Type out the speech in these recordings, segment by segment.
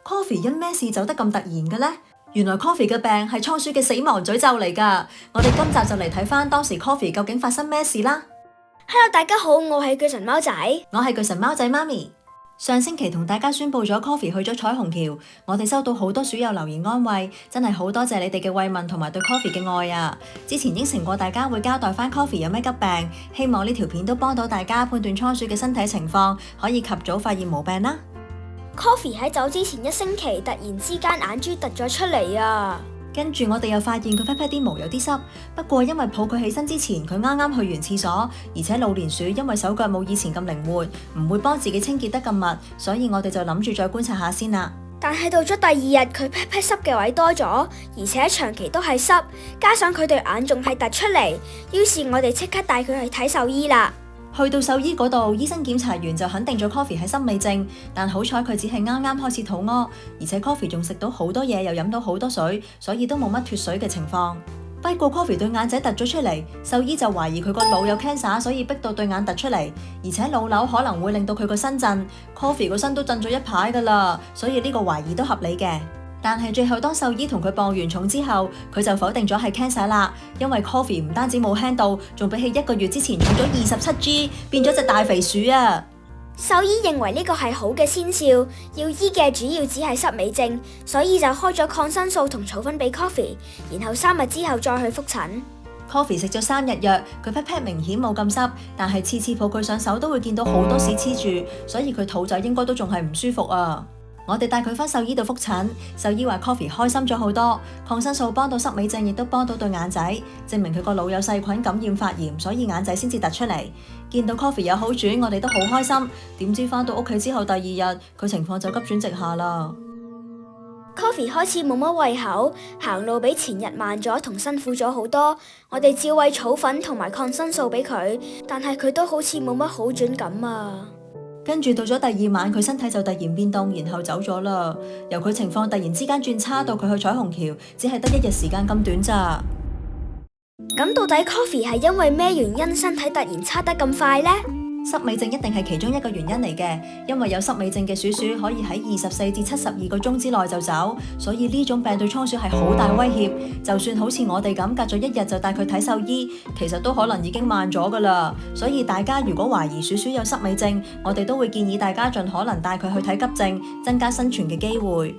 Coffee 因咩事走得咁突然嘅呢？原來 Coffee 嘅病係倉鼠嘅死亡詛咒嚟㗎。我哋今集就嚟睇返當時 Coffee 究竟發生咩事啦。Hello， 大家好，我係巨神貓仔，我係巨神貓仔媽咪。上星期同大家宣布咗 Coffee 去咗彩虹橋，我哋收到好多鼠友留言安慰，真係好多謝你哋嘅慰問同埋對 Coffee 嘅愛啊！之前應承過大家會交代返 Coffee 有咩急病，希望呢條片都幫到大家判斷倉鼠嘅身體情況，可以及早發現毛病啦。Coffee 喺走之前1星期突然之間眼珠突咗出嚟啊！跟住我哋又發現佢屁屁啲毛有啲濕，不過因為抱佢起身之前佢啱啱去完廁所，而且老年鼠因為手腳冇以前咁靈活，唔會幫自己清潔得咁密，所以我哋就諗住再觀察下先啦。但係到咗第2日，佢屁屁濕嘅位多咗，而且長期都係濕，加上佢對眼仲係突出嚟，於是我哋即刻帶佢去睇獸醫啦。去到獸醫嗰度，醫生檢查完就肯定咗 Coffee 係濕味症，但好彩佢只係啱啱開始肚屙，而且 Coffee 仲食到好多嘢，又飲到好多水，所以都冇乜脫水嘅情況。不過 Coffee 對眼仔突咗出嚟，獸醫就懷疑佢個腦有 cancer， 所以逼到對眼突出嚟，而且腦瘤可能會令到佢個身震。Coffee 個身都震咗一排噶啦，所以呢個懷疑都合理嘅。但係最後當獸醫同佢磅完重之後，佢就否定咗係 cancer 啦，因為 Coffee 唔單止冇輕到，仲比起1個月之前重咗27G， 變咗隻大肥鼠啊！獸醫認為呢個係好嘅先兆，要醫嘅主要只係濕味症，所以就開咗抗生素同草粉俾 Coffee， 然後3日之後再去復診。Coffee 食咗3日藥，佢屁屁明顯冇咁濕，但係次次抱佢上手都會見到好多屎黐住，所以佢肚仔應該都仲係唔舒服啊！我哋帶佢返獸醫度復診，獸醫話 Coffee 開心咗好多，抗生素幫到濕味症，亦都幫到對眼仔，證明佢個腦有細菌感染發炎，所以眼仔先至突出嚟。見到 Coffee 有好轉，我哋都好開心。點知返到屋企之後第2日，佢情況就急轉直下啦。Coffee 開始冇乜胃口，行路比前日慢咗同辛苦咗好多。我哋照餵草粉同埋抗生素俾佢，但係佢都好似冇乜好轉咁啊。跟住到咗第2晚，佢身體就突然變凍，然後走咗啦。由佢情況突然之間轉差到佢去彩虹橋，只係得1日時間咁短咋。咁到底 Coffee 係因為咩原因身體突然差得咁快呢？濕味症一定係其中一個原因嚟嘅，因為有濕味症嘅鼠鼠可以喺24至72個鐘之內就走，所以呢種病對倉鼠係好大威脅。就算好似我哋咁隔咗1日就帶佢睇獸醫，其實都可能已經慢咗噶啦。所以大家如果懷疑鼠鼠有濕味症，我哋都會建議大家盡可能帶佢去睇急症，增加生存嘅機會。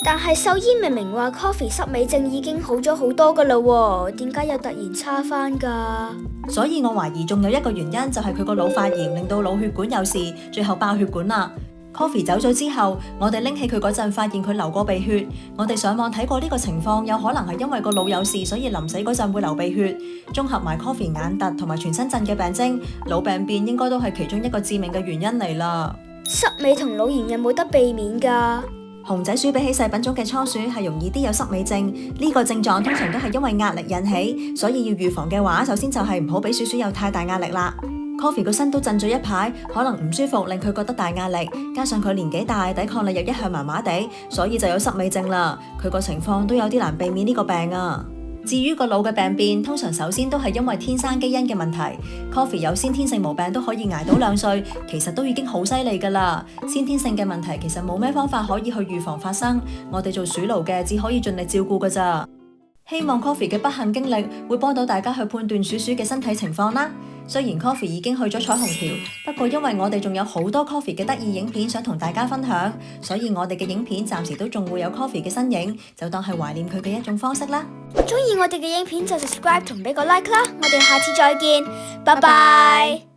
但係獸醫明明話 Coffee 濕味症已經好咗好多噶啦喎，點解又突然差返噶？所以我懷疑仲有一個原因，就係佢個腦發炎，令到腦血管有事，最後爆血管啦。Coffee 走咗之後，我哋拎起佢嗰陣，發現佢流過鼻血。我哋上網睇過呢個情況，有可能係因為個腦有事，所以臨死嗰陣會流鼻血。綜合埋 Coffee 眼突同埋全身震嘅病徵，腦病變應該都係其中一個致命嘅原因嚟啦。濕味同腦炎有冇得避免噶？熊仔鼠比起細品種嘅倉鼠係容易啲有濕味症，呢個症狀通常都係因為壓力引起，所以要預防嘅話，首先就係唔好俾鼠鼠有太大壓力啦。Coffee 個身都震咗一排，可能唔舒服令佢覺得大壓力，加上佢年紀大，抵抗力又一向麻麻地，所以就有濕味症啦。佢個情況都有啲難避免呢個病啊。至於個腦嘅病變，通常首先都係因為天生基因嘅問題。Coffee 有先天性毛病都可以捱到2歲，其實都已經好犀利㗎啦。先天性嘅問題其實冇咩方法可以去預防發生，我哋做鼠奴嘅只可以盡力照顧㗎咋。希望 Coffee 嘅不幸經歷會幫到大家去判斷鼠鼠嘅身體情況啦。雖然 Coffee 已經去咗彩虹橋，不過因為我哋仲有好多 Coffee 嘅得意影片想同大家分享，所以我哋嘅影片暫時都仲會有 Coffee 嘅身影，就當係懷念佢嘅一種方式啦。鍾意我哋嘅影片就 subscribe 同俾個 like 啦，我哋下次再見，拜拜。